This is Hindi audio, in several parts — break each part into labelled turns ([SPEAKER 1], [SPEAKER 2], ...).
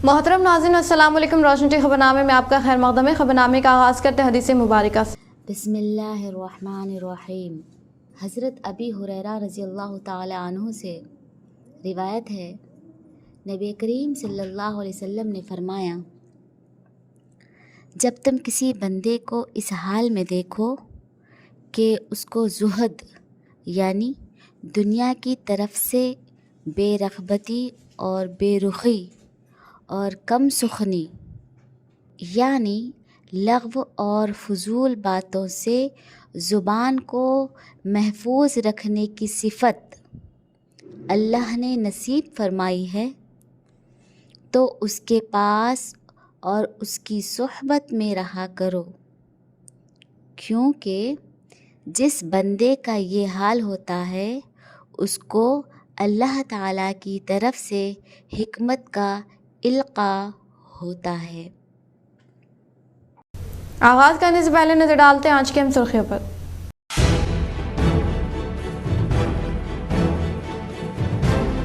[SPEAKER 1] मोहतरम नाज़रीन अस्सलाम वालेकुम। रोशन टी खबरनामे में आपका खैर मक़दम है। खबरनामे का आगाज़ करते हैं हदीस मुबारक से।
[SPEAKER 2] बिस्मिल्लाहिर्रहमानिर्रहीम। हज़रत अबी हुरैरा रज़ियल्लाहु ताला अन्हु से रिवायत है, नबी करीम सल्लल्लाहु अलैहि वसल्लम ने फरमाया, जब तुम किसी बंदे को इस हाल में देखो कि उसको ज़ुहद यानी दुनिया की तरफ से बेरग़बती और बेरुखी और कम सुखनी यानी लग़्व और फ़ुज़ूल बातों से ज़ुबान को महफूज रखने की सिफ़त अल्लाह ने नसीब फरमाई है, तो उसके पास और उसकी सोहबत में रहा करो, क्योंकि जिस बंदे का ये हाल होता है उसको अल्लाह ताला की तरफ से हिकमत का इल्क़ा होता है।
[SPEAKER 1] आगाज़ करने से पहले नज़र डालते हैं आज की हम सुर्खियों पर।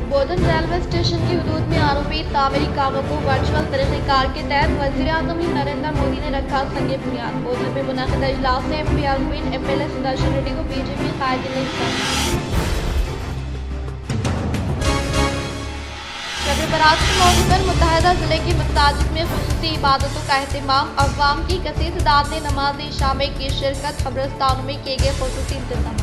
[SPEAKER 1] बोधन रेलवे स्टेशन की हदूद में आरोपी तामीरी कामों को वर्चुअल तरीक़ेकार के तहत वज़ीर-ए-आज़म नरेंद्र मोदी ने रखा संग बुनियाद। बोधन में मुनक़िद इजलास से MP आलमीन MLA सुदर्शन रेड्डी को BJP कायदे ने शब बरात के मौके पर मुत्तहदा ज़िले की मसाजिद में ख़ुसूसी इबादतों का अहतमाम। अवाम की कसीर तादाद ने नमाज इशा में की शिरकत। कब्रिस्तानों में किए गए ख़ुसूसी इंतज़ाम।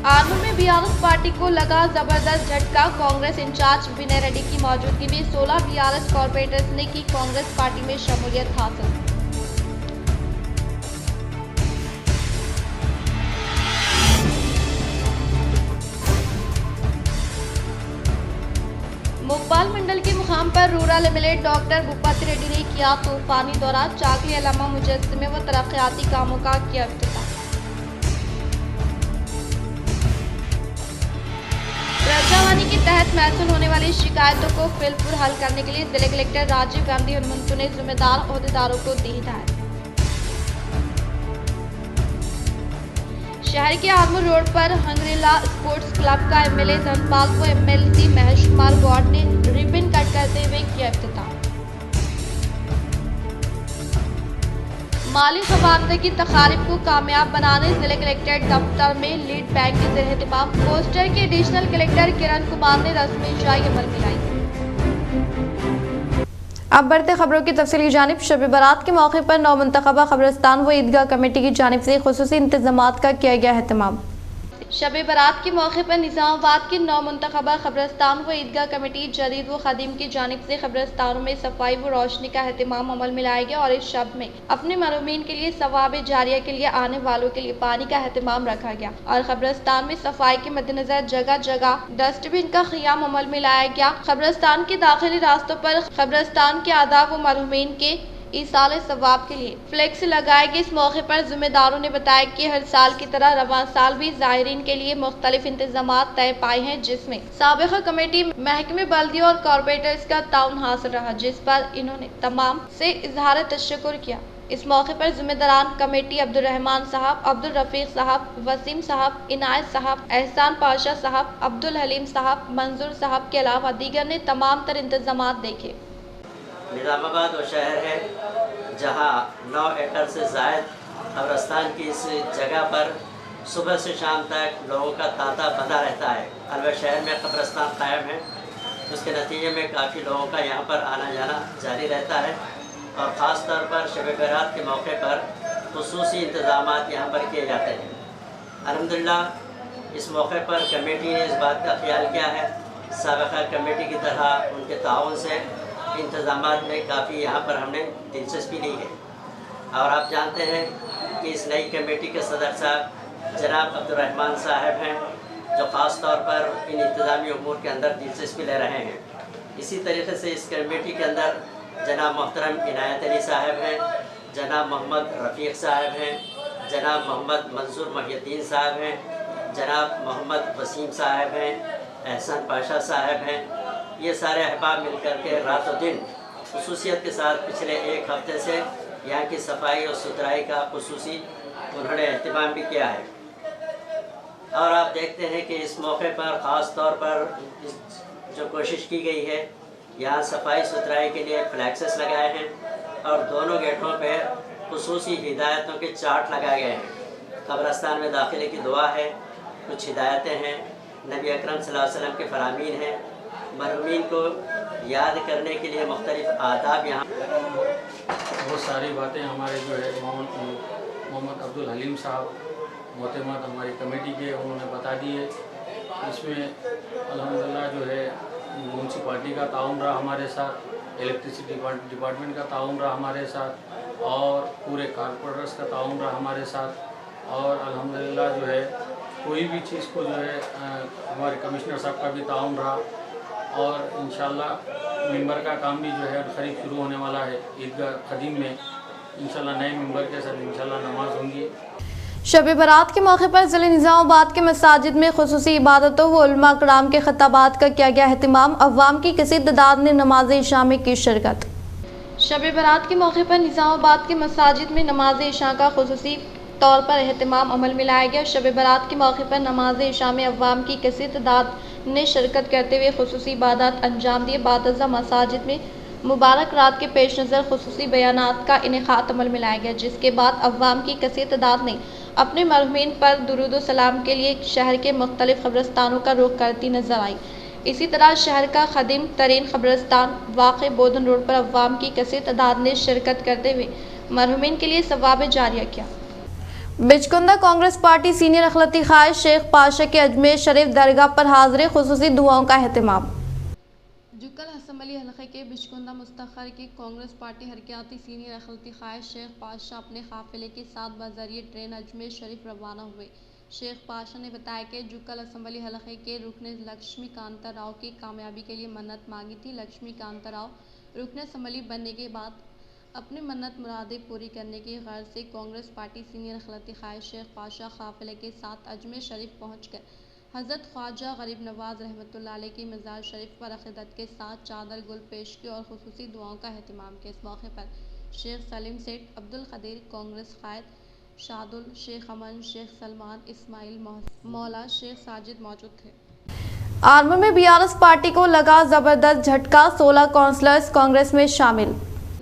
[SPEAKER 1] आर्नू में BRS पार्टी को लगा जबरदस्त झटका। कांग्रेस इंचार्ज विनय रेड्डी की मौजूदगी में 16 BRS कॉर्पोरेटर्स ने की कांग्रेस पार्टी में शमूलियत हासिल। मुकबाल मंडल के मुकाम पर rural MLA doctor Bhupathi Reddy ने किया तूफानी दौरा। चाकली अलामा मुजस्समे व तरक्याती कामों का किया इफ्तिताह। प्रजावाणी के तहत महसूल होने वाली शिकायतों को फिलपुर हल करने के लिए जिले कलेक्टर राजीव गांधी हनुमंतु ने जिम्मेदार ओहदेदारों को दी हिदायत। शहर के आर्मूर रोड पर हंगरीला स्पोर्ट्स क्लब का MLA धनपाल को MLC महेश कुमार गौड़ ने रिबन कट करते हुए किया इफ्तिताह। माली खबारदारी की तकारीब को कामयाब बनाने जिले कलेक्ट्रेट दफ्तर में लीड बैंक के ज़ेर एहतमाम पोस्टर के एडिशनल कलेक्टर किरण कुमार ने रस्मी इजराई अमल में लाई। अब बढ़ते खबरों की तफसील की जानिब। शब बारात के मौके पर नौमुंतखबा कब्रिस्तान व ईदगाह कमेटी की जानिब से खुसूसी इंतजामात का किया गया अहतमाम। शब बारात के मौके पर निज़ामाबाद की नौमुंतखबा कब्रिस्तान व ईदगाह कमेटी जदीद व खदीम की जानिब से कब्रिस्तानों में सफाई व रोशनी का अहतमाम अमल में लाया गया और इस शब में अपने मरहूमीन के लिए सवाब जारिया के लिए आने वालों के लिए पानी का अहतमाम रखा गया और कब्रिस्तान में सफाई के मद्देनजर जगह जगह डस्टबिन का क़ियाम अमल में लाया गया। कब्रिस्तान के दाखिली रास्तों पर कब्रिस्तान के आदाब व मरहूमीन के ईसाले सवाब के लिए फ्लेक्स लगाए गए। इस मौके पर जिम्मेदारों ने बताया कि हर साल की तरह रवां साल भी ज़ायरीन के लिए मुख्तलिफ इंतजामात तय पाए हैं, जिसमें साबिक़ा कमेटी, महकमे बल्दी और कॉर्पोरेटर्स का ताउन हासिल रहा, जिस पर इन्होंने तमाम से इजहार तशक्कुर किया। इस मौके पर जिम्मेदारान कमेटी अब्दुल रहमान साहब, अब्दुल रफीक साहब, वसीम साहब, इनायत साहब, एहसान पाशा साहब, अब्दुल हलीम साहब, मंजूर साहब के अलावा दीगर ने तमाम तर इंतजामात देखे।
[SPEAKER 3] निज़ामाबाद वो शहर है जहाँ 9 एकड़ से ज़ायद कब्रिस्तान की इस जगह पर सुबह से शाम तक लोगों का तांता बंधा रहता है। अलवर शहर में कब्रिस्तान कायम है, उसके नतीजे में काफ़ी लोगों का यहाँ पर आना जाना जारी रहता है और ख़ास तौर पर शब बारात के मौके पर खुसूसी इंतज़ामात यहाँ पर किए जाते हैं। अल्हम्दुलिल्लाह इस मौके पर कमेटी ने इस बात का ख्याल किया है, साबिक़ा कमेटी की तरह उनके ताउन से इंतज़ामात में काफ़ी यहाँ पर हमने दिलचस्पी ली है और आप जानते हैं कि इस नई कमेटी के सदर साहब जनाब अब्दुल रहमान साहब हैं, जो ख़ास तौर पर इन इंतज़ामी उमूर के अंदर दिलचस्पी ले रहे हैं। इसी तरीके से इस कमेटी के अंदर जनाब मोहतरम इनायत अली साहब हैं, जनाब मोहम्मद रफ़ीक साहब हैं, जनाब मोहम्मद मंसूर मुहिउद्दीन साहब हैं, जनाब मोहम्मद वसीम साहब हैं, एहसान पाशा साहब हैं। ये सारे अहबाब मिल कर के रात और दिन खुसूसियत के साथ पिछले एक हफ्ते से यहाँ की सफाई और सुथराई का खुसूसी उन्होंने एहतमाम भी किया है। और आप देखते हैं कि इस मौके पर ख़ास तौर पर जो कोशिश की गई है, यहाँ सफाई सुथराई के लिए फ्लैक्सेस लगाए हैं और दोनों गेटों पे खुसूसी हिदायतों के चार्ट लगाए गए हैं। कब्रस्तान में दाखिले की दुआ है, कुछ हिदायतें हैं, नबी अकरम सल्लल्लाहु अलैहि वसल्लम के फरामीन हैं, मरहूमीन को याद करने के लिए मुख्तलिफ आदाब यहाँ।
[SPEAKER 4] बहुत सारी बातें हमारे जो है मोहम्मद अब्दुल हलीम साहब मोहतमद हमारी कमेटी के उन्होंने बता दिए। इसमें अल्हम्दुलिल्लाह जो है म्यूनसिपाल्टी का ताउन रहा हमारे साथ, इलेक्ट्रिसिटी डिपार्टमेंट का ताउन रहा हमारे साथ और पूरे कारपोरेटर्स का ताउन रहा हमारे साथ। और अल्हम्दुलिल्लाह जो है कोई भी चीज़ को जो है हमारे कमिश्नर साहब का भी ताउन रहा और इंशाल्लाह मिंबर का काम भी जो है करीब शुरू होने वाला है ईदगाह कदीम में। इंशाल्लाह नए मिंबर के साथ इंशाल्लाह नमाज होंगी।
[SPEAKER 1] शब बारात के मौके पर ज़िले निज़ामाबाद के मसाजिद में खुसूसी इबादतों व उलमा कराम के खिताबात का किया गया अहतमाम। अवाम की किसी तादाद ने नमाज इशा में की शिरकत। शब बारात के मौके पर निज़ामाबाद के मसाजिद में नमाज इशा का खुसूसी तौर पर अहतमाम अमल में लाया गया। शब बारात के मौके पर नमाज इशा में अवाम की किसी तादाद ने शिरकत करते हुए खुसूसी इबादत अंजाम दिए। बादजा मसाजिद में मुबारक रात के पेश नज़र खुसूसी बयानात का इनेकात अमल में लाया गया, जिसके बाद अवाम की कसीर तादाद ने अपने मरहूमीन पर दुरूद व सलाम के लिए शहर के मुख्तलिफ कब्रस्तानों का रुख करती नजर आई। इसी तरह शहर का खदीम तरीन कब्रस्तान वाक़ बोधन रोड पर अवाम की कसीर तादाद ने शिरकत करते हुए मरहूमीन के लिए सवाब जारिया किया। बिचकुंदा कांग्रेस पार्टी सीनियर अखिलती ख्वाहिश शेख पाशा के अजमेर शरीफ दरगाह पर हाजिर खुसूसी दुआओं का अहतमाम। जुक्कल हसन अली हलके के बिचकुंदा मुस्तखर की कांग्रेस पार्टी हरकियाती सीनियर अखिलती ख्वाहिश शेख पाशा अपने काफिले के साथ बजरिए ट्रेन अजमेर शरीफ रवाना हुए। शेख पाशा ने बताया कि जुक्कल असम्बली हलके के रुकन लक्ष्मी कांता राव की कामयाबी के लिए मन्नत मांगी थी। लक्ष्मी कांता राव रुकन असम्बली बनने के बाद अपनी मन्नत मुरादें पूरी करने की गर्ज से कांग्रेस पार्टी सीनियर अखिलती ख्वाहिश शेख पाशा काफिले के साथ अजमेर शरीफ पहुंचकर हज़रत ख्वाजा गरीब नवाज रहमतुल्लाह अलैह की मज़ार शरीफ पर अक़ीदत के साथ चादर गुल पेश की और खुसूसी दुआओं का अहतमाम किया। इस मौके पर शेख सलीम सेठ, अब्दुल कदीर, कांग्रेस कायद शादुल, शेख अमन, शेख सलमान, इस्माइल मौला, शेख साजिद मौजूद थे। आर्मूर में बीआरएस पार्टी को लगा जबरदस्त झटका, 16 काउंसलर्स कांग्रेस में शामिल।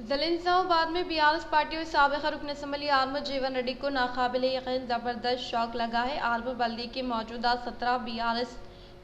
[SPEAKER 1] ज़िले निज़ामाबाद में बीआरएस पार्टी और साबिक़ रुकन असम्बली आर्मूर जीवन रेड्डी को नाकाबिले यकीन ज़बरदस्त शौक लगा है। आर्मूर बल्दी के मौजूदा 17 बीआरएस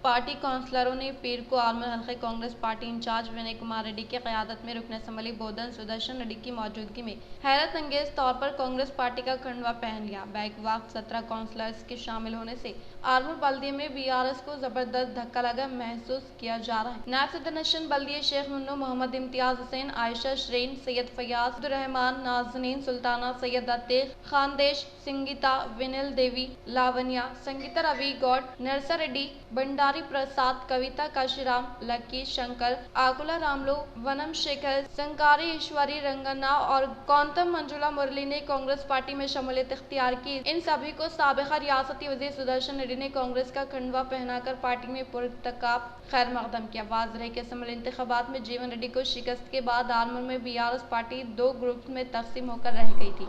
[SPEAKER 1] पार्टी काउंसलरों ने पीर को आर्मूर हल्के कांग्रेस पार्टी इंचार्ज विनय कुमार रेड्डी की क़यादत में रुकन असम्बली बोधन सुदर्शन रेड्डी की मौजूदगी में हैरत अंगेज तौर पर कांग्रेस पार्टी का खंडवा पहन लिया। बैक वक्त 17 काउंसलर्स के शामिल होने से आर्मूर बल्दी में बीआरएस को जबरदस्त धक्का लगा महसूस किया जा रहा है। नायब सदर बल्दिया शेख मुन्नो, मोहम्मद इम्तियाज हुसैन, आयशा श्रीन, सैयद फयाज, अब्दुर्रहमान, नाजनीन सुल्ताना, सैयद अतीक, खानदेश, संगीता, विनिल देवी, लावनिया, संगीता रवि गौड, नरसा रेड्डी, भंडारी प्रसाद, कविता काशीराम, लकी शंकर, आकुला रामलो, वनम शेखर, संकारी ईश्वरी रंगन्ना और गौतम मंजुला मुरली ने कांग्रेस पार्टी में शमूलियत इख्तियार की। इन सभी को साबिक़ा रियासती वज़ीर सुदर्शन रेड्डी ने कांग्रेस का खंडवा पहनाकर पार्टी में पुरतकाब खैर मकदम किया। वाज़ रहे कि असम्बली इंतखाबात में जीवन रेड्डी को शिकस्त के बाद आर्मूर में बीआरएस पार्टी 2 ग्रुप में तकसीम होकर रह गई थी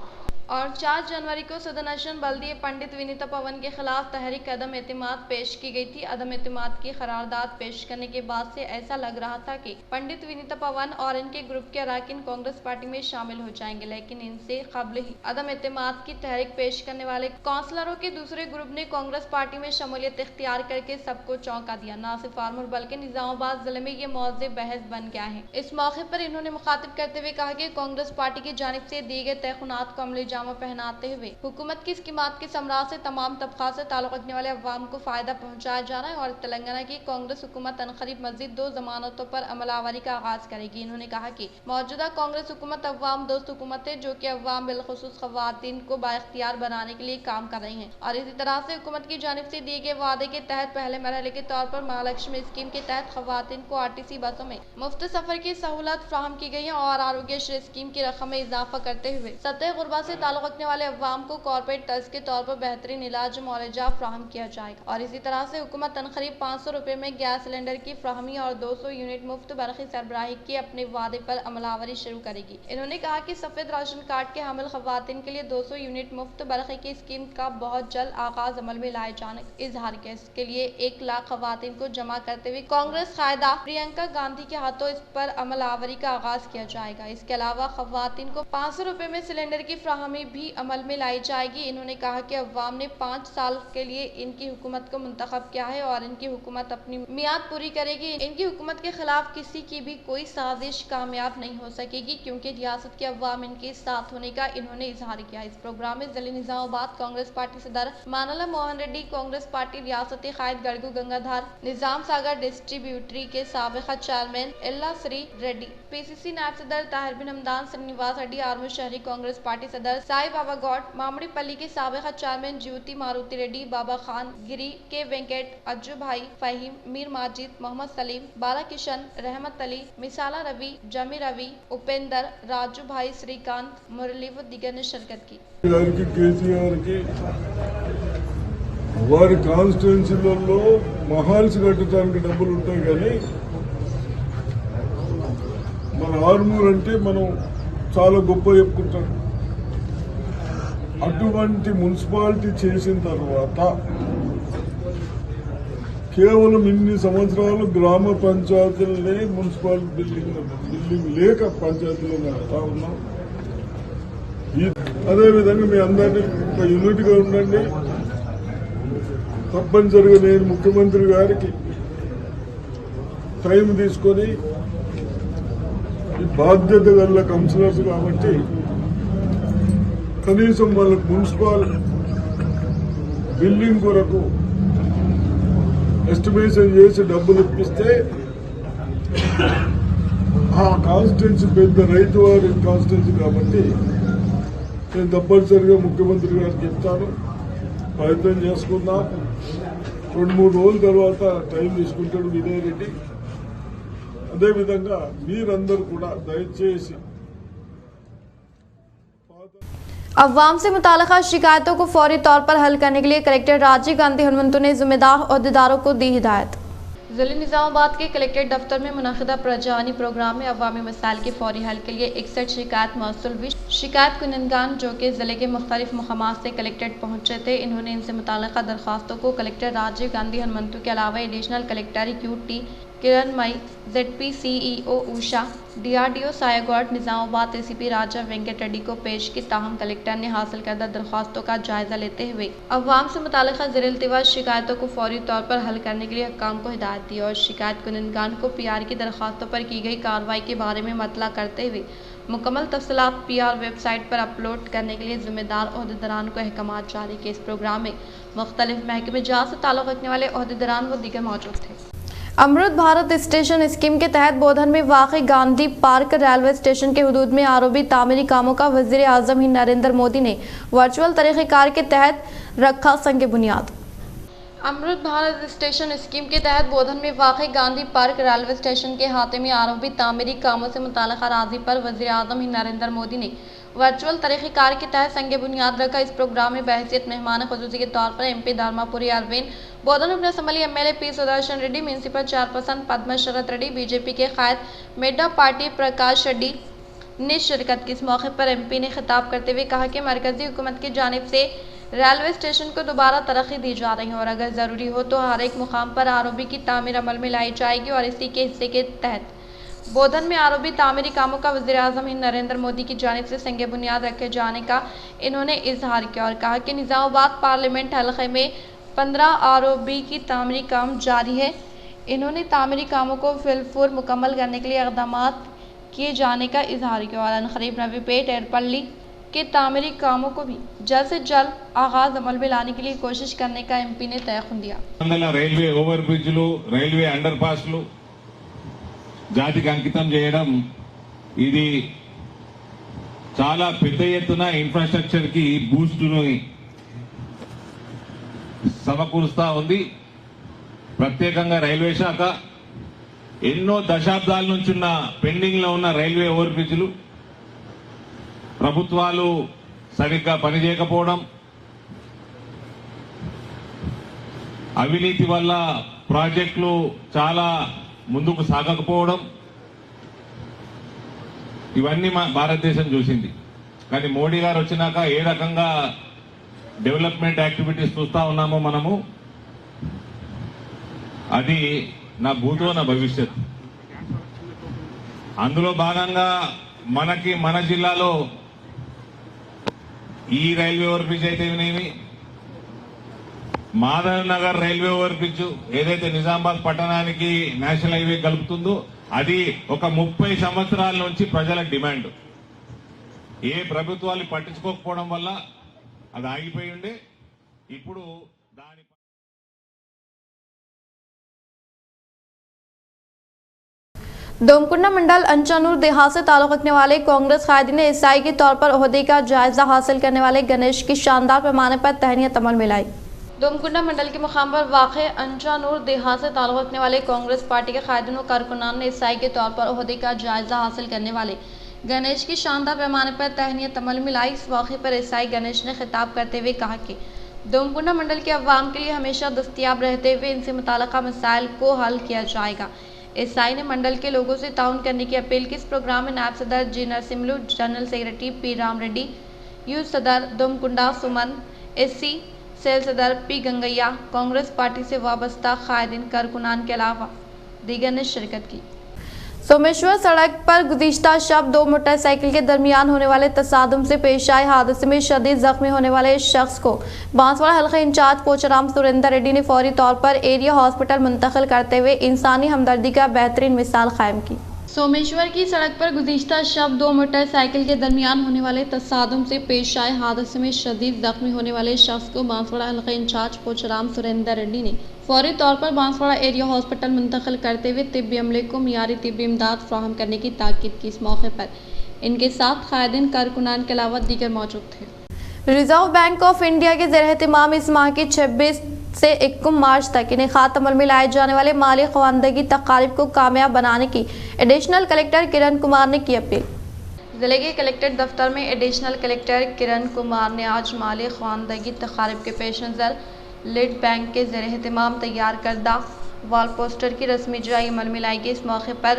[SPEAKER 1] और 4 जनवरी को सदर नशन बल्दिया पंडित विनीता पवन के खिलाफ तहरीक अदम एतमाद पेश की गई थी। अदम एतमाद की करारदाद पेश करने के बाद से ऐसा लग रहा था कि पंडित विनीता पवन और इनके ग्रुप के अरकान कांग्रेस पार्टी में शामिल हो जाएंगे, लेकिन इनसे कबल ही अदम एतमाद की तहरीक पेश करने वाले काउंसलरों के दूसरे ग्रुप ने कांग्रेस पार्टी में शमूलियत इख्तियार करके सबको चौंका दिया। न सिर्फ आर्मूर बल्कि निजामाबाद जिले में ये मौज़े बहस बन गया है। इस मौके पर इन्होंने मुखातिब करते हुए कहा कि कांग्रेस पार्टी की जानिब से दिए गए तहक़ुनात को अमली जामा पहनाते हुए हुकूमत की स्कीमात के समराज से तमाम तबका से ताल्लुक़ रखने वाले अवाम को फायदा पहुँचाया जा रहा है और तेलंगाना की कांग्रेस हुकूमत अनक़रीब मज़ीद 2 ज़मानतों पर अमलावरी का आगाज करेगी। इन्होंने कहा कि मौजूदा कांग्रेस हुकूमत अवाम दोस्त हुकूमत है, जो कि अवाम बिलखुसूस ख़वातीन को बाइख्तियार बनाने के लिए काम कर रही है और इसी तरह से हुकूमत की जानिब से दिए गए वादे के तहत पहले मरहले के तौर पर महालक्ष्मी स्कीम के तहत ख़वातीन को आरटीसी बसों में मुफ्त सफर की सहूलत फ्राहम की गई है और आरोग्य श्री स्कीम की रकम में इजाफा करते हुए सतह गुरबा से ताल्लुक रखने वाले अवाम को कॉर्पोरेट तर्ज के तौर पर बेहतरीन इलाज मुआवजा फ्राहम किया जाएगा। और इसी तरह से हुकूमत तनकरीब 500 रुपये में गैस सिलेंडर की फ्राहमी और 200 यूनिट मुफ्त बरक़ी सरबराही के अपने वादे पर अमलावरी शुरू करेगी। इन्होंने कहा कि सफ़ेद राशन कार्ड के हामिल खवातीन के लिए 200 यूनिट मुफ्त बरक़ी की स्कीम का बहुत जल्द आगाज अमल में लाए जाने का इजहार किया। इसके लिए 1 लाख खवातीन को जमा करते हुए कांग्रेस कायदा प्रियंका गांधी के हाथों इस पर अमलावरी का आगाज किया जाएगा। इसके अलावा खवातीन को 500 रुपये में सिलेंडर की फ्राहमी भी अमल में लाई जाएगी। इन्होंने कहा कि अवाम ने 5 साल के लिए इनकी हुकूमत को मुंतखब किया है और इनकी हुकूमत अपनी मियाद पूरी करेगी। इनकी हुकूमत के खिलाफ किसी की भी कोई साजिश कामयाब नहीं हो सकेगी, क्योंकि रियासत के अवाम इनके साथ होने का इन्होंने इजहार किया। इस प्रोग्राम में जिले निजामाबाद कांग्रेस पार्टी सदर मानला मोहन रेड्डी, कांग्रेस पार्टी रियासती कायद गड़गू गंगाधर, निजाम सागर डिस्ट्रीब्यूटरी के साबिका चेयरमैन इल्ला श्री रेड्डी, पीसीसी नायब सदर ताहिर बिन हमदान, श्रीनिवास रेड्डी, आर्मी शहरी कांग्रेस पार्टी सदर साई बाबा गौड, मामड़ीपल्ली के साबिका चेयरमैन ज्योति मारुति रेड्डी, बाबा खान गिरी के वेंकट, अज्जू भाई फहीम, मीर माजिद, मोहम्मद सलीम, बाला किशन, रहमत अली, मिसाला रवि, जमी रवि, उपेंद्र, राजू भाई, श्रीकांत, मुरली व दिगर ने शिरकत की।
[SPEAKER 5] వారి కాన్స్టిట్యున్సీలలో మహాల్స్ కట్టడానికి డబ్బులు ఉంటాయి, కానీ మన ఆర్మూర్ అంటే మనం చాలా గొప్ప చెప్పుకుంటాం. అటువంటి మున్సిపాలిటీ చేసిన తర్వాత కేవలం ఇన్ని సంవత్సరాలు గ్రామ పంచాయతీలనే మున్సిపాలిటీ బిల్డింగ్ లేక పంచాయతీలో నడుపుతా ఉన్నాం. అదేవిధంగా మీ అందరినీ ఒక యూనిట్గా ఉండండి. తప్పనిసరిగా నేను ముఖ్యమంత్రి గారికి టైం తీసుకొని, ఈ బాధ్యత గల కౌన్సిలర్స్ కాబట్టి కనీసం వాళ్ళకు మున్సిపల్ బిల్డింగ్ కొరకు ఎస్టిమేషన్ చేసి డబ్బులు ఇప్పిస్తే ఆ కాన్స్టిట్యున్సీ పెద్ద రైతు వారి కాన్స్టిట్యున్సీ కాబట్టి నేను తప్పనిసరిగా ముఖ్యమంత్రి గారికి చెప్తాను. ప్రయత్నం చేసుకుందాం. 2-3 రోజుల తర్వాత టైం తీసుకుంటాడు విజయ్ రెడ్డి. అదేవిధంగా మీరందరూ కూడా దయచేసి
[SPEAKER 1] अवाम से मुताल्लिक़ा शिकायतों को फौरी तौर पर हल करने के लिए कलेक्टर राजीव गांधी हनुमंतु ने जिम्मेदार अहदेदारों को दी हिदायत। जिले निजामाबाद के कलेक्ट्रेट दफ्तर में मुनक़िदा प्रजानी प्रोग्राम में अवामी मसाइल के फौरी हल के लिए 61 शिकायत मौसूल हुई। शिकायत कुनंदगान जो कि जिले के मुख्तलिफ मुकामात से कलेक्ट्रेट पहुंचे थे, इन्होंने इनसे मुताल्लिक़ा दरख्वास्तों को कलेक्टर राजीव गांधी हनुमंतु के अलावा additional collector QT Kiranmayi, ZP CEO Usha, DRDO Sayagoud, Nizamabad ACP Raja Venkat Reddy को पेश की। ताहम कलेक्टर ने हासिल करदा दरख्वास्तों का जायजा लेते हुए अवाम से मुताल्लिक़ा ज़ेर-इल्तिवा शिकायतों को फौरी तौर पर हल करने के लिए हुक्काम को हिदायत दी और शिकायत कुनंदगान को PR की दरख्वास्तों पर की गई कार्रवाई के बारे में मतला करते हुए मुकम्मल तफसीलात PR वेबसाइट पर अपलोड करने के लिए जिम्मेदार अहदेदारान को अहकामात जारी किए। इस प्रोग्राम में मुख्तलिफ महकमे जात से ताल्लुक़ रखने वाले अहदेदारान व दीगर मौजूद थे। अमृत भारत स्टेशन स्कीम के तहत बोधन में वाक़ई गांधी पार्क रेलवे स्टेशन के हुदूद में आरोबी तामीरी कामों का वज़ीर आज़म नरेंद्र मोदी ने वर्चुअल तरीक़ेकार के तहत रखा संग बुनियाद। अमृत भारत स्टेशन स्कीम के तहत बोधन में वाक़ई गांधी पार्क रेलवे स्टेशन के हाथे में आरोबी तामीरी कामों से मुताल्लिक़ अराज़ी पर वज़ीर आज़म नरेंद्र मोदी ने वर्चुअल तरीक़ेकार के तहत संग बुनियाद रखा। इस प्रोग्राम में बहसियत मेहमान खुसूसी के तौर पर MP धर्मापुरी अरविंद, बोधन उपन assembly MLA P Sudarshan Reddy, municipal chairperson Padma Sharad Reddy, BJP के कायद मेडा पार्टी प्रकाश रेड्डी ने शिरकत की। इस मौके पर MP ने खिताब करते हुए कहा कि मरकजी हुकूमत की जानिब से रेलवे स्टेशन को दोबारा तरक्की दी जा रही है और अगर ज़रूरी हो तो हर एक मुकाम पर ROB की तामीर अमल में लाई जाएगी और इसी के हिस्से के तहत बोधन में ROB तामीरी कामों का वज़ीर आज़म नरेंद्र मोदी की जानिब से संग बुनियाद रखे जाने का इन्होंने इजहार किया और कहा कि निजामाबाद पार्लियामेंट हल्के में 15 ROB की तामीरी काम जारी है। इन्होंने तामीरी कामों को फिलफूर मुकम्मल करने के लिए इक़दाम किए जाने का इजहार किया और अनक़रीब नवीपेट एयरपल्ली के तामीरी कामों को भी जल्द से जल्द आगाज अमल में लाने के लिए कोशिश करने का MP ने तयख़ुन दिया।
[SPEAKER 6] రైల్వే ఓవర్ బ్రిడ్జ్లు, రైల్వే అండర్ పాస్లు జాతికి అంకితం చేయడం ఇది చాలా పెద్ద ఎత్తున ఇన్ఫ్రాస్ట్రక్చర్ కి బూస్టును సమకూరుస్తా ఉంది. ప్రత్యేకంగా రైల్వే శాఖ ఎన్నో దశాబ్దాల నుంచి ఉన్న పెండింగ్ లో ఉన్న రైల్వే ఓవర్ బ్రిడ్జ్లు ప్రభుత్వాలు సరిగ్గా పనిచేయకపోవడం, అవినీతి వల్ల ప్రాజెక్టులు చాలా ముందుకు సాగకపోవడం, ఇవన్నీ మా భారతదేశం చూసింది. కానీ మోడీ గారు వచ్చినాక ఏ రకంగా డెవలప్మెంట్ యాక్టివిటీస్ చూస్తా ఉన్నామో మనము, అది నా భూతో నా భవిష్యత్. అందులో భాగంగా మన జిల్లాలో ఈ రైల్వే ఓవర్ బ్రిడ్జ్ అయితేనేమి, Madhav Nagar railway over bridge ఏదైతే నిజామాబాద్ పట్టణానికి నేషనల్ హైవే కలుపుతుందో అది ఒక 30 సంవత్సరాల నుంచి ప్రజల డిమాండ్. ఏ ప్రభుత్వాలు పట్టించుకోకపోవడం వల్ల అది ఆగిపోయి ఉండే. ఇప్పుడు దాని
[SPEAKER 1] दोमकुंडा मंडल अंचानूर देहात से ताल्लुक रखने वाले कांग्रेस कायदी ने ईसाई के तौर पर ओहदे का जायजा हासिल करने वाले गणेश की शानदार पैमाने पर तहनीत अमल में लाई। दोमकुंडा मंडल के मुकाम पर वाक़े अंचानूर देहात से ताल्लुक रखने वाले कांग्रेस पार्टी के कायदीन और कारकुनान ने ईसाई के तौर पर ओहदे का जायजा हासिल करने वाले गणेश की शानदार पैमाने पर तहनीत अमल में लाई। इस मौके पर ईसाई गणेश ने खिताब करते हुए कहा कि दोमकुंडा मंडल के अवाम के लिए हमेशा दस्तयाब रहते हुए इनसे मुताल्लिक़ा मसाइल को हल किया जाएगा। ईसाई ने मंडल के लोगों से ताउन करने की अपील की। इस प्रोग्राम में नायब सदर G Narsimlu, general secretary P Ram Reddy, youth सदर दोमकुंडा सुमन, एससी सेल सदर पी गंगैया, कांग्रेस पार्टी से वाबस्ता कायदीन कारकुनान के अलावा दीगर ने शिरकत की। सोमेश्वर सड़क पर गुज़िश्ता शब 2 मोटरसाइकिल के दरमियान होने वाले तसादुम से पेश आए हादसे में शदीद जख्मी होने वाले शख्स को बांसवाड़ा हल्का इंचार्ज पोचाराम सुरेंद्र रेड्डी ने फौरी तौर पर एरिया हॉस्पिटल मुंतकिल करते हुए इंसानी हमदर्दी का बेहतरीन मिसाल कायम की। सोमेश्वर की सड़क पर गुज़िश्ता शब 2 मोटरसाइकिल के दरमियान होने वाले तसादुम से पेश आए हादसे में शदीद जख्मी होने वाले शख्स को बांसवाड़ा हल्का इंचार्ज पोचाराम सुरेंद्र रेड्डी ने फौरी तौर पर बांसवाड़ा एरिया हॉस्पिटल मुंतकिल करते हुए तिब्बी अमले को मियारी तिब्बी इमदाद फराहम करने की ताकीद की। इस मौके पर इनके साथ कायदीन कारकुनान के अलावा दीगर मौजूद थे। रिजर्व बैंक ऑफ इंडिया के ज़ेर एहतमाम इस माह की 26 से 21 मार्च तक इनेकात अमल में लाए जाने वाले माली ख़वानदगी तकारीब को कामयाब बनाने की एडिशनल कलेक्टर किरण कुमार ने की अपील। जिले के कलेक्टर दफ्तर में एडिशनल कलेक्टर किरण कुमार ने आज माली ख़वानदगी तकारीब के पेश नज़र लीड बैंक के ज़ेर एहतमाम तैयार करदा वॉल पोस्टर की रस्मी इजराई अमल में लाई गई। इस मौके पर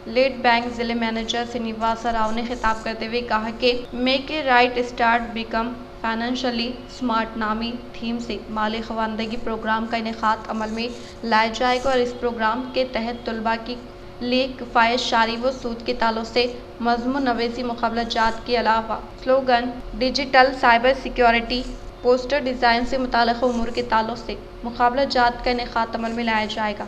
[SPEAKER 1] लीड बैंक ज़िले मैनेजर श्रीनिवास राव ने खिताब करते हुए कहा कि make a right start become financially smart नामी थीम से माली ख़वानदगी प्रोग्राम का इनेकात अमल में लाया जाएगा और इस प्रोग्राम के तहत तलबा की लिए किफ़ायत शारी व सूद के ताल्लुक से मज़मून नवेसी मुकाबलाजात के अलावा slogan, digital cyber security, poster design से मुताल्लिक़ उमूर के ताल्लुक से मुकाबलाजात का इनेकात अमल में लाया जाएगा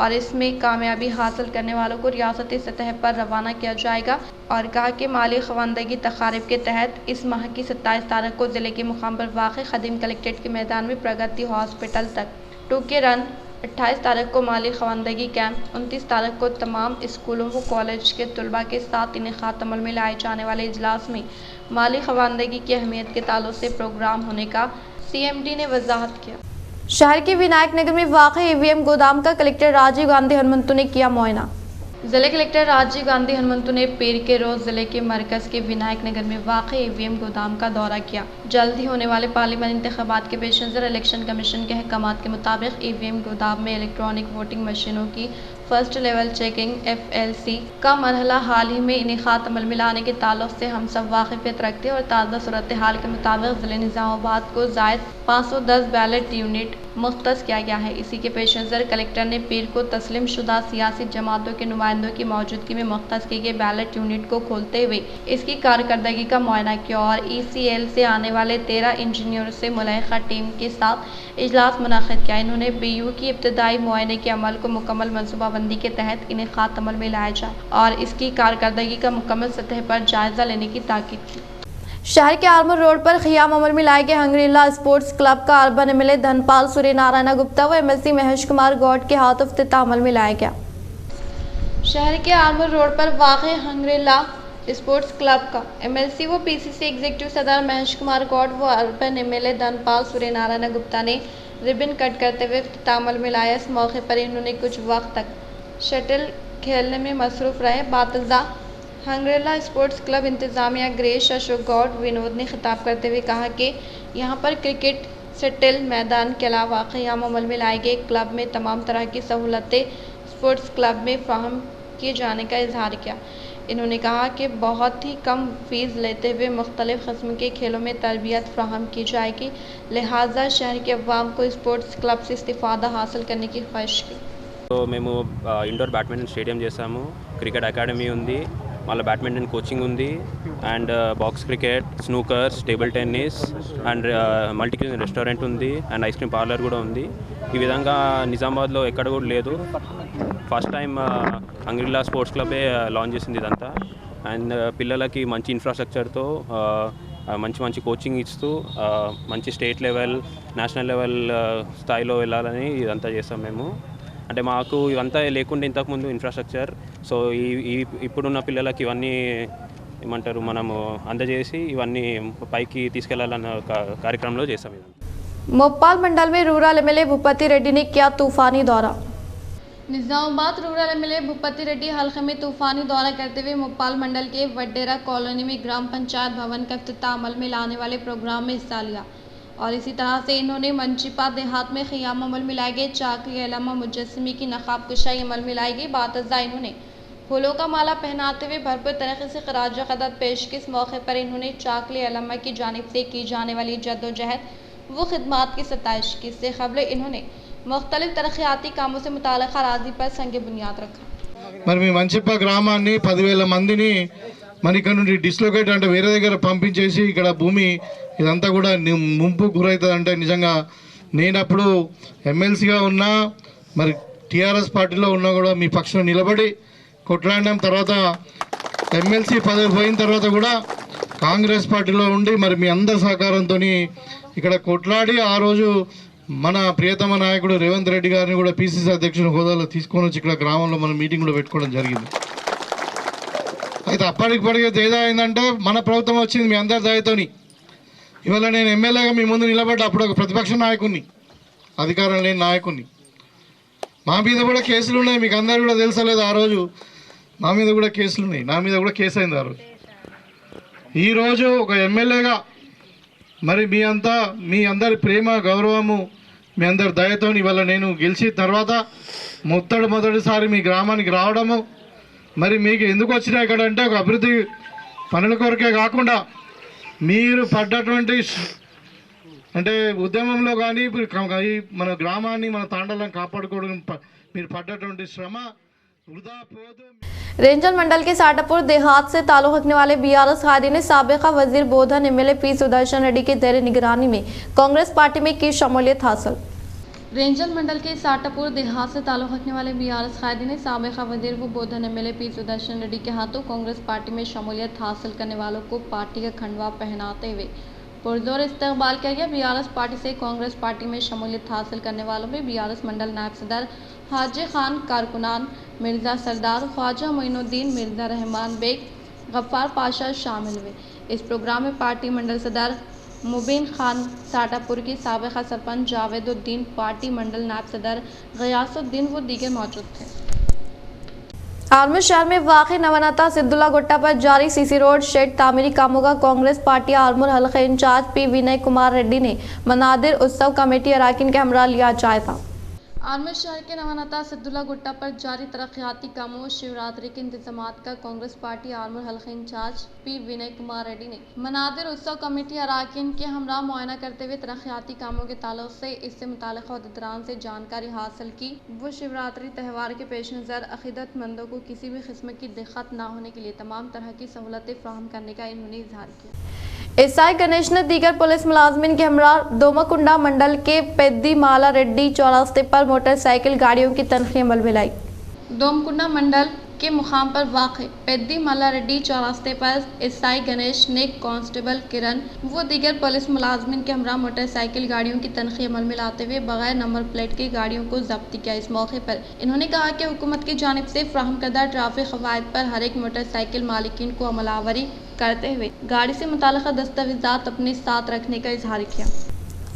[SPEAKER 1] और इसमें कामयाबी हासिल करने वालों को रियासती सतह पर रवाना किया जाएगा। और कहा कि माली ख़वानदगी तकारीब के तहत इस माह की 27 तारीख को ज़िले के मुकाम पर वाक़े ख़दीम कलेक्ट्रेट के मैदान में प्रगति हॉस्पिटल तक 2K रन, 28 तारीख को माली ख़वानदगी कैंप, 29 तारीख को तमाम स्कूलों व कॉलेज के तलबा के साथ इनेकात अमल में लाए जाने वाले इजलास में माली ख़वानदगी की अहमियत के ताल्लुक से प्रोग्राम होने का CMD ने वजाहत किया। शहर के विनायक नगर में वाक़ई EVM गोदाम का कलेक्टर राजीव गांधी हनुमंतु ने किया मुआयना। जिले कलेक्टर राजीव गांधी हनुमंतु ने पीर के रोज जिले के मरकज के विनायक नगर में वाक़ई EVM गोदाम का दौरा किया। जल्द ही होने वाले पार्लियामेंट इंतखाबात के पेश नज़र इलेक्शन कमीशन के अहकामात के मुताबिक EVM गोदाम में इलेक्ट्रॉनिक वोटिंग मशीनों की फर्स्ट लेवल चेकिंग FLC का मरहला हाल ही में इनेकात अमल में लाने के ताल्लुक से हम सब वाकिफियत रखते हैं और ताज़ा सूरत हाल के मुताबिक ज़िले निज़ामाबाद को ज़ायद 510 बैलेट यूनिट मुख्तस किया गया है। इसी के पेश नज़र कलेक्टर ने पीर को तस्लीम शुदा सियासी जमातों के नुमाइंदों की मौजूदगी में मुख्तस किए गए बैलेट यूनिट को खोलते हुए इसकी कारकर्दगी का मुआयना किया और ECL से आने वाले 13 इंजीनियरों से मुलाहिका टीम के साथ इजलास मुनाकिद किया। इन्होंने BU की इब्तदाई मुआयने के अमल को मुकम्मल मनसूबाबंदी के तहत इनेकात अमल में लाया जाए और इसकी कारकर्दगी का मुकम्मल सतह पर जायजा लेने की ताकीद की। शहर के आर्मर रोड पर ख़ियाम अमल में लाए गए हंगरीला स्पोर्ट्स क्लब का अर्बन MLA धनपाल सूर्यनारायण गुप्ता व MLC महेश कुमार गौड के हाथों इफ्तिताह अमल में लाया गया। शहर के आर्मर रोड पर वाक़े हंगरीला स्पोर्ट्स क्लब का MLC व PCC एग्जीक्यूटिव सदर महेश कुमार गौड व अर्बन MLA धनपाल सूर्यनारायण गुप्ता ने रिबन कट करते हुए इफ्तिताह अमल में लाया। इस मौके पर इन्होंने कुछ वक्त तक शटल खेलने में मसरूफ़ रहे। बातज़ा हंगरेला स्पोर्ट्स क्लब इंतजामिया ग्रेश अशोक गौड विनोद ने खिताब करते हुए कहा कि यहाँ पर क्रिकेट शटल मैदान के अलावा क़याम अमल में लाए गए क्लब में तमाम तरह की सहूलतें स्पोर्ट्स क्लब में फ़राहम किए जाने का इजहार किया। इन्होंने कहा कि बहुत ही कम फीस लेते हुए मुख्तलिफ़ किस्म के खेलों में तरबियत फ़राहम की जाएगी, लिहाजा शहर के अवाम को स्पोर्ट्स क्लब से इस्तिफ़ादा हासिल करने की ख्वाहिश की।
[SPEAKER 7] तो మేము ఇండోర్ బ్యాడ్మింటన్ స్టేడియం చేసాము, క్రికెట్ అకాడమీ ఉంది, మళ్ళీ బ్యాడ్మింటన్ కోచింగ్ ఉంది, and box cricket, snookers, table tennis and multi cuisine restaurant ఉంది, అండ్ ఐస్ క్రీమ్ పార్లర్ కూడా ఉంది. ఈ విధంగా నిజామాబాద్లో ఎక్కడ కూడా లేదు. ఫస్ట్ టైం హంగరిలా స్పోర్ట్స్ క్లబే లాంచ్ చేసింది ఇదంతా. అండ్ పిల్లలకి మంచి ఇన్ఫ్రాస్ట్రక్చర్తో మంచి మంచి కోచింగ్ ఇస్తూ మంచి స్టేట్ లెవెల్, నేషనల్ లెవెల్ స్థాయిలో వెళ్ళాలని ఇదంతా చేస్తాం మేము. అంటే మాకు ఇవంతా లేకుండా ఇంతకుముందు ఇన్ఫ్రాస్ట్రక్చర్, సో ఇప్పుడున్న పిల్లలకి ఇవన్నీ ఏమంటారు మనము అందజేసి ఇవన్నీ పైకి తీసుకెళ్లాలన్న కార్యక్రమంలో చేస్తాం.
[SPEAKER 1] मोपाल मंडल में रूरल एमएलए भूपति रेड्डी ने किया तूफानी दौरा। निजामाबाद रूरल एमएलए भूपति रेड्डी हल्के में तूफानी दौरा करते हुए मोपाल मंडल के वडेरा कॉलोनी में ग्राम पंचायत भवन का इफ्तिताह अमल में लाने वाले प्रोग्राम में हिस्सा लिया और इसी तरह से इन्होंने मंचिपा देहात में क़याम अमल में लाए गए चाकली अलामा मुजस्समे की नकाब कुशाई अमल में लाई गई। बातज़ा इन्होंने फूलों का माला पहनाते हुए भरपूर तरीके से खराज क़दर पेश की। इस मौके पर इन्होंने चाकली अलामा की जानिब से की जाने वाली जद्दोजहद वो खिदमात की सताइश की। इससे क़बल इन्होंने मुख्तलिफ तरक्याती कामों से मुताल्लिक़ अराज़ी पर संग बुनियाद रखा।
[SPEAKER 8] మరి మీ మంచిప్ప గ్రామాన్ని 10,000 మందిని మరి ఇక్కడ నుండి డిస్లోకేట్ అంటే వేరే దగ్గర పంపించేసి ఇక్కడ భూమి ఇదంతా కూడా ముంపు గురవుతుంది అంటే నిజంగా నేను అప్పుడు ఎమ్మెల్సీగా ఉన్నా మరి టీఆర్ఎస్ పార్టీలో ఉన్నా కూడా మీ పక్షాన నిలబడి కొట్లాడినాం. తర్వాత ఎమ్మెల్సీ పదవి పోయిన తర్వాత కూడా కాంగ్రెస్ పార్టీలో ఉండి మరి మీ అందరి సహకారంతో ఇక్కడ కొట్లాడి ఆ రోజు మన ప్రియతమ నాయకుడు రేవంత్ రెడ్డి గారిని కూడా పిసిసి అధ్యక్షుని హోదాలో తీసుకొని వచ్చి ఇక్కడ గ్రామంలో మనం మీటింగ్ కూడా పెట్టుకోవడం జరిగింది. అయితే అప్పటికిప్పటికే తేడా అయిందంటే మన ప్రభుత్వం వచ్చింది మీ అందరి దయతోని. ఇవాళ నేను ఎమ్మెల్యేగా మీ ముందు నిలబడ్డా, అప్పుడు ఒక ప్రతిపక్ష నాయకుడిని, అధికారం లేని నాయకుడిని. మా మీద కూడా కేసులు ఉన్నాయి, మీకు అందరు కూడా తెలుసలేదు. ఆ రోజు మా మీద కూడా కేసులు ఉన్నాయి, నా మీద కూడా కేసు అయింది ఆ రోజు. ఈరోజు ఒక ఎమ్మెల్యేగా మరి మీ అందరి ప్రేమ గౌరవము మీ అందరి దయతో ఇవాళ నేను గెలిచిన తర్వాత మొదటిసారి మీ గ్రామానికి రావడము, మరి మీకు ఎందుకు వచ్చినా ఇక్కడ అంటే ఒక అభివృద్ధి పనుల కొరకే కాకుండా మీరు పడ్డటువంటి అంటే ఉద్యమంలో కానీ మన గ్రామాన్ని మన తాండాలను కాపాడుకోవడం మీరు పడ్డటువంటి శ్రమ వృధా పోదు।
[SPEAKER 1] रेंजल मंडल के साटापुर देहात से ताल्लुक़ रखने वाले बीआरएस कायदी ने साबिक़ा वजीर बोधन एमएलए पी सुदर्शन रेड्डी के ज़ेर निगरानी में कांग्रेस पार्टी में की शमूलियत हासिल। रेंजल मंडल के साटापुर देहात से ताल्लुक़ रखने वाले बीआरएस कायदी ने साबिक़ा वजीर व बोधन एमएलए पी सुदर्शन रेड्डी के हाथों कांग्रेस पार्टी में शमूलियत हासिल करने वालों को पार्टी का खंडवा पहनाते हुए पुरजोर इस्तकबाल किया गया। बीआरएस पार्टी से कांग्रेस पार्टी में शमूलियत हासिल करने वालों में बीआरएस मंडल नायब सदर हाजी खान, कारकुनान मिर्ज़ा सरदार, ख्वाजा मोइनुद्दीन, मिर्ज़ा रहमान बेग, गफ्फार पाशा शामिल हुए। इस प्रोग्राम में पार्टी मंडल सदर मुबीन खान साटापुर की साबिक़ा सरपंच जावेदुद्दीन, पार्टी मंडल नायब सदर गयासुद्दीन व दीगर मौजूद थे। आर्मूर शहर में वाक़ नवनता सिद्दुल्ला गुट्टा पर जारी सीसी रोड शेड तामीरी कामों का कांग्रेस पार्टी आर्मूर हल्के इंचार्ज पी विनय कुमार रेड्डी ने मनादिर उत्सव कमेटी अरकान के हमरा लिया जायजा। आर्मूर शहर के नवनता सिद्दुल्ला गुट्टा पर जारी तरक्याती कामों शिवरात्रि के इंतजामात का कांग्रेस पार्टी आर्मूर हल्के इंचार्ज पी विनय कुमार रेड्डी ने मनादिर उत्सव कमेटी अरकान के हमरा मुआयना करते हुए तरक्याती कामों के ताल्लुक से इससे मुताल्लिक़ अहदेदारान से जानकारी हासिल की। वो शिवरात्रि त्यौहार के पेश नज़र अक़ीदतमंदों को किसी भी किस्म की दिक्कत न होने के लिए तमाम तरह की सहूलतें फ़राहम करने का इन्होंने इजहार किया। एसआई गणेश ने दीगर पुलिस मुलाजमीन के हमरा दोमकुंडा मंडल के पेद्दी माला रेड्डी चौरास्ते पर मोटरसाइकिल गाड़ियों की तनख़ी अमल में लाई। दोमकुंडा मंडल के मुकाम पर वाक़ पेद्दी माला रेड्डी चौरास्ते पर एसआई गणेश ने कांस्टेबल किरण व दीगर पुलिस मुलाजमीन के हमरा मोटरसाइकिल गाड़ियों की तनख़ी अमल में लाते हुए बगैर नंबर प्लेट की गाड़ियों को जब्त किया। इस मौके पर इन्होंने कहा कि हुकूमत की जानिब से फ़राहम करदा ट्रैफिक क़वाइद पर हर एक मोटरसाइकिल मालिकीन को अमलावरी करते हुए गाड़ी से मुताल्लिक़ दस्तावेज़ात अपने साथ रखने का इजहार किया।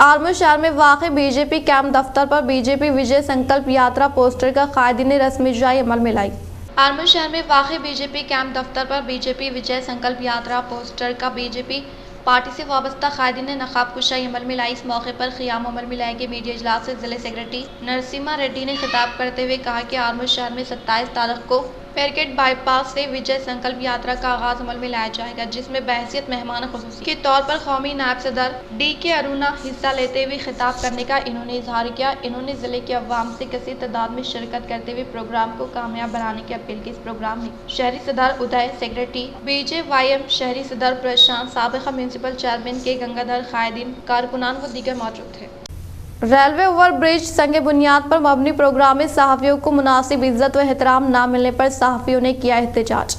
[SPEAKER 1] आर्मूर शहर में वाक़ बीजेपी कैंप दफ्तर पर बीजेपी विजय संकल्प यात्रा पोस्टर का कायदी ने रस्मी इजराई अमल में लाई। आर्मूर शहर में वाक़ई बीजेपी कैंप दफ्तर पर बीजेपी विजय संकल्प यात्रा पोस्टर का बीजेपी पार्टी से वाबस्ता कायदीन ने नकाब कुशाई अमल में लाई। इस मौके पर क़ियाम अमल में लाए गए मीडिया इजलास से जिले सेक्रेटरी नरसिम्हा रेड्डी ने खिताब करते हुए कहा कि आर्मूर शहर में 27 तारीख को पेरकेट बाईपास से विजय संकल्प यात्रा का आगाज अमल में लाया जाएगा, जिसमें बहसियत मेहमान खुसूसी के तौर पर कौमी नायब सदर DK अरुणा हिस्सा लेते हुए खिताब करने का इन्होंने इजहार किया। इन्होंने जिले के अवाम से कसीर तादाद में शिरकत करते हुए प्रोग्राम को कामयाब बनाने की अपील की। इस प्रोग्राम में शहरी सदर उदय, सेक्रेटरी BJYM शहरी सदर प्रशांत, साबिका म्यूनसिपल चेयरमैन के गंगाधर, कायदीन, कारकुनान व दीगर मौजूद थे। रेलवे ओवर ब्रिज संग बुनियाद पर मबनी प्रोग्राम में सहाफ़ियों को मुनासिब इज्जत व एहतराम न मिलने पर सहाफ़ियों ने किया एहतजाज।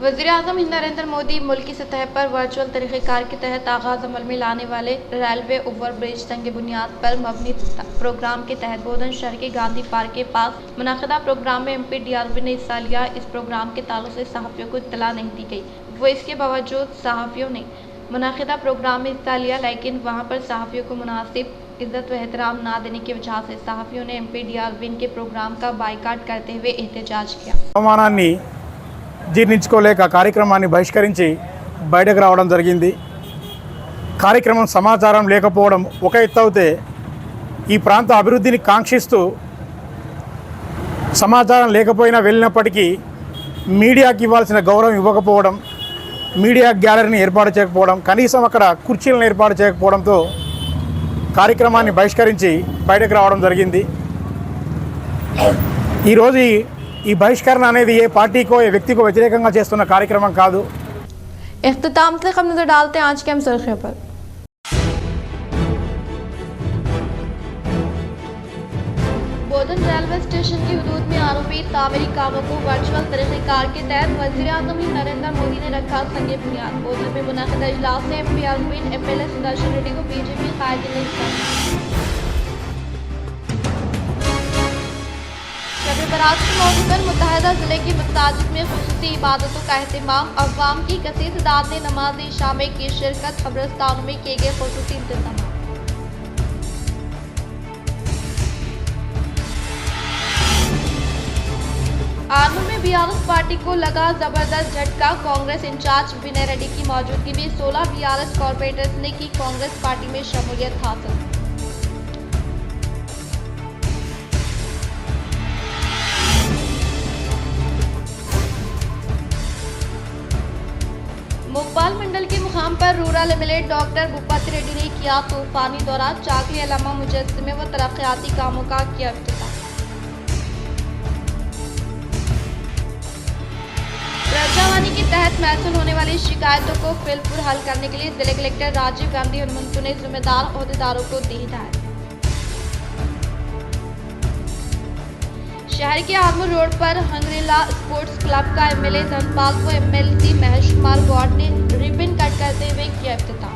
[SPEAKER 1] वज़ीर-ए-आज़म हिंद नरेंद्र मोदी मुल्क की सतह पर वर्चुअल तरीक़ेकार के तहत आगाज़ अमल में लाने वाले रेलवे ओवर ब्रिज संग बुनियाद पर मबनी प्रोग्राम के तहत बोधन शहर के गांधी पार्क के पास मुनाक़िदा प्रोग्राम में MP DRB ने हिस्सा लिया। इस प्रोग्राम के ताल्लुक से सहाफ़ियों को इत्तला नहीं दी गई। वो इसके बावजूद सहाफ़ियों ने मुनाक़िदा प्रोग्राम में हिस्सा लिया, लेकिन वहाँ पर सहाफ़ियों को मुनासिब इज्जत व एहतराम ना देने की वजह से सहाफ़ियों ने MP DRB के प्रोग्राम का बायकाट करते हुए एहतजाज किया।
[SPEAKER 9] అవమానాన్ని జీర్ణించుకోలేక కార్యక్రమాన్ని బహిష్కరించి బయటకు రావడం జరిగింది. కార్యక్రమం సమాచారం లేకపోవడం ఒక ఎత్తు అయితే ఈ ప్రాంత అభివృద్ధిని కాంక్షిస్తూ సమాచారం లేకపోయినా వెళ్ళినప్పటికీ మీడియాకి ఇవ్వాల్సిన గౌరవం ఇవ్వకపోవడం, మీడియా గ్యాలరీని ఏర్పాటు చేయకపోవడం, కనీసం అక్కడ కుర్చీలను ఏర్పాటు చేయకపోవడంతో కార్యక్రమాన్ని బహిష్కరించి బయటకు రావడం జరిగింది. ఈరోజు ఈ బహిష్కరణ అనేది ఏ పార్టీకో ఏ వ్యక్తికో వ్యతిరేకంగా చేస్తున్న కార్యక్రమం కాదు.
[SPEAKER 1] इख्तिताम से हम नजर डालते हैं आज के हम सुर्खियों पर। बोधन रेलवे स्टेशन की हदूद में आरोपी तामीरी कामों को वर्चुअल तरीक़ेकार के तहत वज़ीर-ए-आज़म नरेंद्र मोदी ने रखा संगे बुनियाद। बोधन में मुनाक़िदा इजलास से MP अरविंद MLA सुदर्शन रेड्डी को BJP कायदीन ने हिस्सा। शब बरात के मौके पर मुत्तहदा जिले की मसाजिद में खुसूसी इबादतों का अहतमाम। अवाम की कसीर तादाद ने नमाज इशा में की शिरकत। कब्रिस्तानों में किए गए खुसूसी इंतजाम। आर्मूर में BRS पार्टी को लगा जबरदस्त झटका। कांग्रेस इंचार्ज विनय रेड्डी की मौजूदगी में 16 BRS कॉर्पोरेटर्स ने की कांग्रेस पार्टी में शमूलियत हासिल। मुकबाल मंडल के मुकाम पर rural MLA doctor Bhupathi Reddy ने किया तूफानी दौरा। चाकली अलामा मुजस्समे व तरक्याती कामों का किया इफ्तिताह। प्रजावाणी के तहत महसूल होने वाली शिकायतों को फिलपुर हल करने के लिए जिले कलेक्टर राजीव गांधी हनुमंतु ने जिम्मेदार ओहदेदारों को दी हिदायत। शहर के आर्मूर रोड पर हंगरीला स्पोर्ट्स क्लब का MLA धनपाल व MLC महेश कुमार गौड़ ने रिबन कट करते हुए किया इफ्तिताह।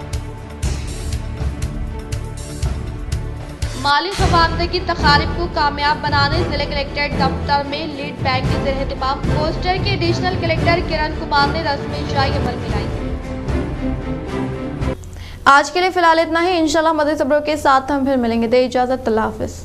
[SPEAKER 1] माली खबानदगी की तकारीब को कामयाब बनाने जिले कलेक्ट्रेट दफ्तर में लीड बैंक के ज़रिए इत्तिफाक पोस्टर के एडिशनल कलेक्टर किरण कुमार ने रस्मी इजराई अमल में लाई। आज के लिए फिलहाल इतना ही। इंशाल्लाह मज़ीद खबरों के साथ हम फिर मिलेंगे। दे इजाज़त, अल्लाह हाफ़िज़।